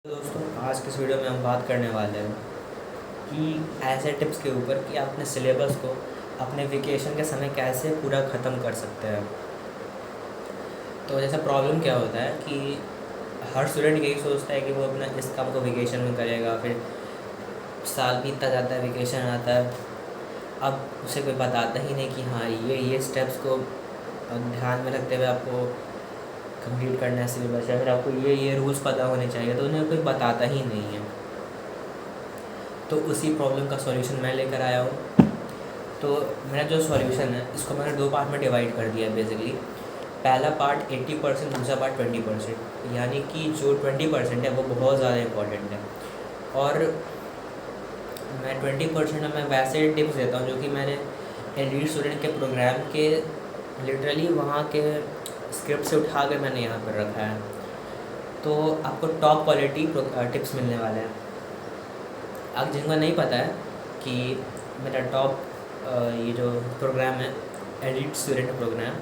दोस्तों, आज की इस वीडियो में हम बात करने वाले हैं कि ऐसे टिप्स के ऊपर कि आप अपने सिलेबस को अपने वेकेशन के समय कैसे पूरा ख़त्म कर सकते हैं। तो जैसे प्रॉब्लम क्या होता है कि हर स्टूडेंट यही सोचता है कि वो अपना इस काम को वेकेशन में करेगा, फिर साल बीतता जाता है, वेकेशन आता है, अब उसे कोई बताता ही नहीं कि हाँ ये स्टेप्स को ध्यान में रखते हुए आपको कंप्लीट करना है सिलेबस, या फिर आपको ये रूल्स पता होने चाहिए, तो उन्हें कोई बताता ही नहीं है। तो उसी प्रॉब्लम का सॉल्यूशन मैं लेकर आया हूँ। तो मेरा जो सॉल्यूशन है इसको मैंने दो पार्ट में डिवाइड कर दिया है बेसिकली। पहला पार्ट 80%, दूसरा पार्ट 20%। यानी कि जो 20% है वो बहुत ज़्यादा इम्पोर्टेंट है, और मैं 20% में वैसे टिप्स देता हूँ जो कि मैंने एलीट स्टूडेंट के प्रोग्राम के लिटरली वहाँ के स्क्रिप्ट से उठा कर मैंने यहाँ पर रखा है। तो आपको टॉप क्वालिटी टिप्स मिलने वाले हैं। अब जिनको नहीं पता है कि मेरा टॉप ये जो प्रोग्राम है एलीट स्टूडेंट प्रोग्राम,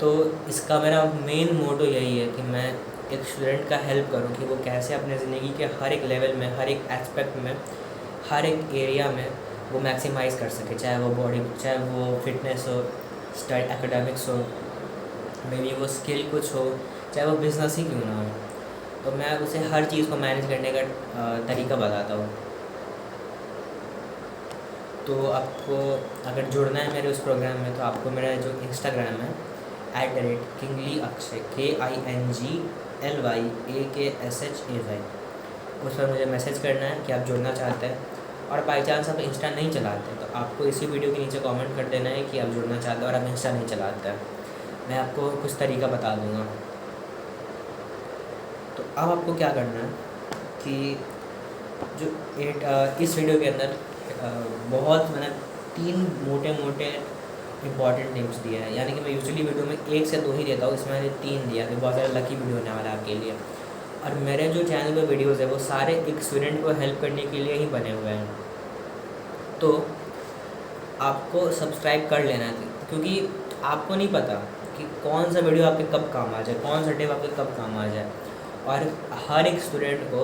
तो इसका मेरा मेन मोटो यही है कि मैं एक स्टूडेंट का हेल्प करूं कि वो कैसे अपने ज़िंदगी के हर एक लेवल में, हर एक एस्पेक्ट में, हर एक एरिया में वो मैक्सिमाइज़ कर सके। चाहे वो बॉडी, चाहे वो फिटनेस हो, स्टडी एकेडमिक्स हो, मे बी वो स्किल कुछ हो, चाहे वो बिज़नेस ही क्यों ना हो। तो मैं उसे हर चीज़ को मैनेज करने का तरीका बताता हूँ। तो आपको अगर जुड़ना है मेरे उस प्रोग्राम में, तो आपको मेरा जो इंस्टाग्राम है @kinglyakshai KINGLYAKSHAY, उस पर मुझे मैसेज करना है कि आप जुड़ना चाहते हैं। और बाई चांस आप इंस्टा नहीं चलाते तो आपको इसी वीडियो के नीचे कमेंट कर देना है कि आप जुड़ना चाहते हैं और आप इंस्टा नहीं चलाते हैं। मैं आपको कुछ तरीका बता दूँगा। तो अब आपको क्या करना है कि इस वीडियो के अंदर बहुत मैंने 3 मोटे मोटे इंपॉर्टेंट टिप्स दिए हैं। यानी कि मैं यूजुअली वीडियो में 1 से 2 ही देता हूँ, इसमें मैंने 3 दिया, कि बहुत ज़्यादा लकी वीडियो होने वाला है आपके लिए। और मेरे जो चैनल पे वीडियोस है वो सारे एक स्टूडेंट को हेल्प करने के लिए ही बने हुए हैं। तो आपको सब्सक्राइब कर लेना है, क्योंकि आपको नहीं पता कि कौन सा वीडियो आपके कब काम आ जाए, कौन सा टिप आपके कब काम आ जाए। और हर एक स्टूडेंट को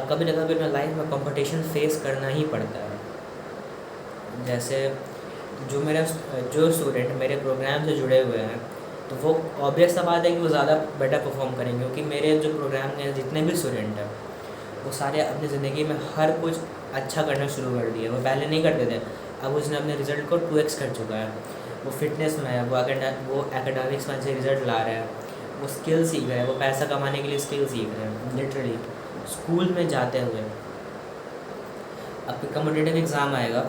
कभी ना कभी अपने लाइफ में कंपटीशन फेस करना ही पड़ता है। जैसे जो स्टूडेंट मेरे प्रोग्राम से जुड़े हुए हैं, तो वो ऑब्वियस सा बात है कि वो ज़्यादा बेटर परफॉर्म करेंगे, क्योंकि मेरे जो प्रोग्राम में जितने भी स्टूडेंट हैं वो सारे अपनी ज़िंदगी में हर कुछ अच्छा करना शुरू कर दिया। वो पहले नहीं करते थे, अब उसने अपने रिज़ल्ट को 2x कर चुका है। वो फिटनेस में है, वो एकेडमिक्स में अच्छे रिज़ल्ट ला रहा है, वो स्किल सीख रहा है, वो पैसा कमाने के लिए स्किल सीख रहे हैं। लिटरली स्कूल में जाते हुए आपके कॉम्पिटिटिव एग्ज़ाम आएगा,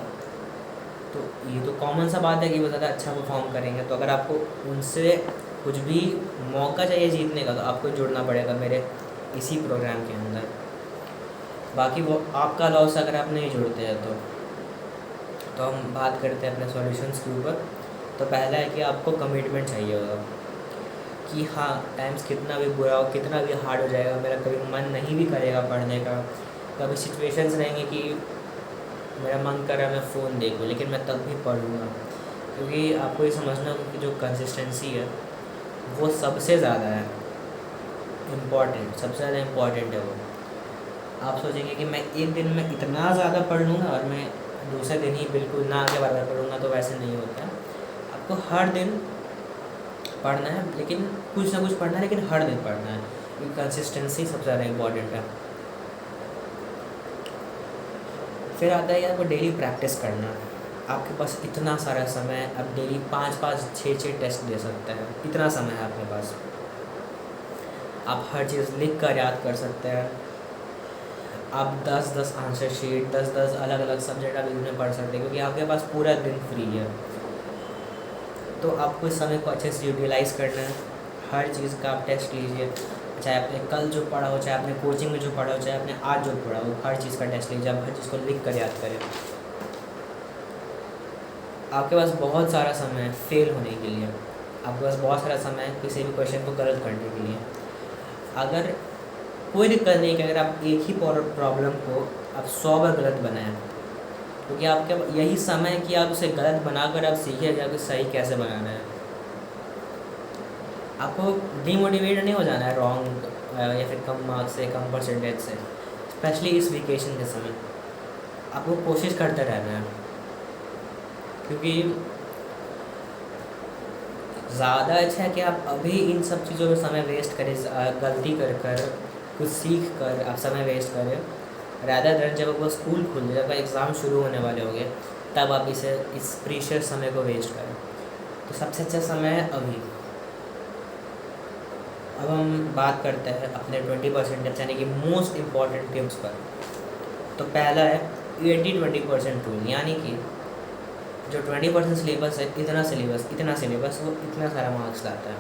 तो ये तो कॉमन सा बात है कि वो ज़्यादा अच्छा परफॉर्म करेंगे। तो अगर आपको उनसे कुछ भी मौका चाहिए जीतने का, तो आपको जुड़ना पड़ेगा मेरे इसी प्रोग्राम के अंदर। बाकी वो आपका लॉस अगर आप नहीं जुड़ते हैं तो हम बात करते हैं अपने सॉल्यूशंस के ऊपर। तो पहला है कि आपको कमिटमेंट चाहिए होगा कि हाँ, टाइम्स कितना भी बुरा हो, कितना भी हार्ड हो जाएगा, मेरा कभी मन नहीं भी करेगा पढ़ने का, कभी सिचुएशंस रहेंगे कि मेरा मन कर रहा है मैं फ़ोन देखूँ, लेकिन मैं तब भी पढ़ूँगा। क्योंकि आपको ये समझना होगा कि जो कंसिस्टेंसी है वो सबसे ज़्यादा है इम्पॉर्टेंट, सबसे ज़्यादा इम्पॉर्टेंट है वो। आप सोचेंगे कि मैं एक दिन में इतना ज़्यादा पढ़ लूँगा और मैं दूसरे दिन ही बिल्कुल ना आगे बार पढ़ूँगा, तो वैसे नहीं होता है। आपको हर दिन पढ़ना है, लेकिन कुछ ना कुछ पढ़ना है, लेकिन हर दिन पढ़ना है, क्योंकि कंसिस्टेंसी सबसे ज़्यादा इम्पॉर्टेंट है। फिर आता है आपको डेली प्रैक्टिस करना। आपके पास इतना सारा समय है, आप डेली 5-5, 6-6 टेस्ट दे सकते हैं, इतना समय है आपके पास। आप हर चीज़ लिख कर याद कर सकते हैं। आप 10-10 आंसर शीट, 10-10 अलग अलग सब्जेक्ट आप इसमें पढ़ सकते हैं, क्योंकि आपके पास पूरा दिन फ्री है। तो आपको इस समय को अच्छे से यूटिलाइज़ करना है। हर चीज़ का आप टेस्ट लीजिए, चाहे आपने कल जो पढ़ा हो, चाहे आपने कोचिंग में जो पढ़ा हो, चाहे आपने आज जो पढ़ा हो, हर चीज़ का टेस्ट लीजिए। आप हर चीज़ को लिख कर याद करें। आपके पास बहुत सारा समय है फेल होने के लिए, आपके पास बहुत सारा समय है किसी भी क्वेश्चन को गलत करने के लिए। अगर कोई दिक्कत नहीं कि अगर आप एक ही प्रॉब्लम को आप 100 बार गलत बनाएं, क्योंकि आपके यही समय है कि आप उसे गलत बनाकर आप सीखिए कि आपको सही कैसे बनाना है। आपको डीमोटिवेट नहीं हो जाना है या फिर कम मार्क्स से, कम परसेंटेज से, स्पेशली इस वेकेशन के समय आपको कोशिश करते रहना है, क्योंकि ज़्यादा अच्छा है कि आप अभी इन सब चीज़ों में समय वेस्ट करें, गलती कर कर कुछ सीख कर आप समय वेस्ट करें, रैदर देन जब वो स्कूल खुल जाए, जब एग्ज़ाम शुरू होने वाले होंगे, तब आप इस प्रीशियस समय को वेस्ट करें। तो सबसे अच्छा समय है अभी। अब हम बात करते हैं अपने 20% टिप्स यानी कि मोस्ट इम्पॉर्टेंट टिप्स पर। तो पहला है 80-20% रूल, यानी कि जो 20% सिलेबस है, इतना सिलेबस वो इतना सारा मार्क्स लाता है।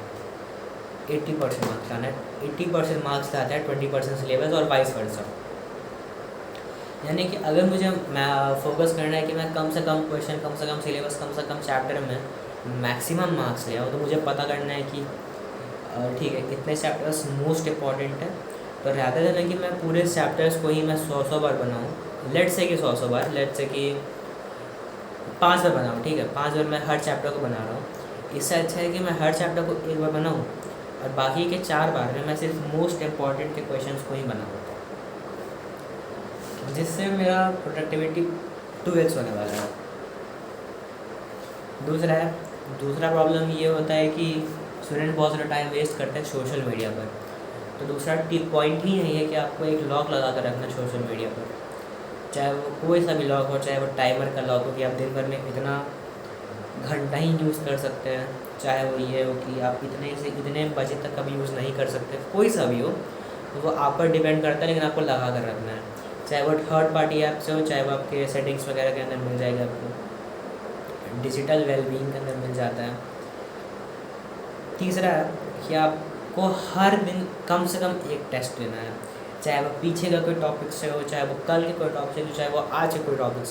80% मार्क्स लाना है, 80% मार्क्स लाता है 20% सिलेबस, और वाइस वर्सा। यानी कि अगर मुझे फोकस करना है कि मैं कम से कम क्वेश्चन, कम से कम सिलेबस, कम से कम चैप्टर में मैक्सिमम मार्क्स ले आऊँ, तो मुझे पता करना है कि ठीक है इतने चैप्टर्स मोस्ट इम्पॉर्टेंट है, तो रहता है कि मैं पूरे चैप्टर्स को ही मैं 100 बार बनाऊँ। लेट्स से कि 100 बार, लेट्स से कि 5 बार बनाऊँ, ठीक है 5 बार मैं हर चैप्टर को बना रहा हूँ। इससे अच्छा है कि मैं हर चैप्टर को एक बार बनाऊँ और बाकी के 4 बार में मैं सिर्फ मोस्ट इम्पॉर्टेंट के क्वेश्चंस को ही बनाऊँ, जिससे मेरा प्रोडक्टिविटी 2x होने वाला है। दूसरा प्रॉब्लम ये होता है कि स्टूडेंट बहुत सारा टाइम वेस्ट करते हैं सोशल मीडिया पर। तो दूसरा पॉइंट ही यही है कि आपको एक लॉक लगा कर रखना सोशल मीडिया पर, चाहे वो कोई सा भी लॉक हो, चाहे वो टाइमर का लॉक हो कि आप दिन भर में इतना घंटा ही यूज़ कर सकते हैं, चाहे वो ये हो कि आप इतने से इतने बजे तक कभी यूज़ नहीं कर सकते, कोई सा भी हो, तो वो आप पर डिपेंड करता है, लेकिन आपको लगा कर रखना है। चाहे वो थर्ड पार्टी ऐप से हो, चाहे वो आपके सेटिंग्स वगैरह के अंदर मिल जाएगा, आपको डिजिटल वेलबींग के अंदर मिल जाता है। तीसरा है कि आपको हर दिन कम से कम एक टेस्ट लेना है, चाहे वो पीछे का कोई टॉपिक से हो, चाहे वो कल के कोई टॉपिक से हो, चाहे वो आज के कोई टॉपिक से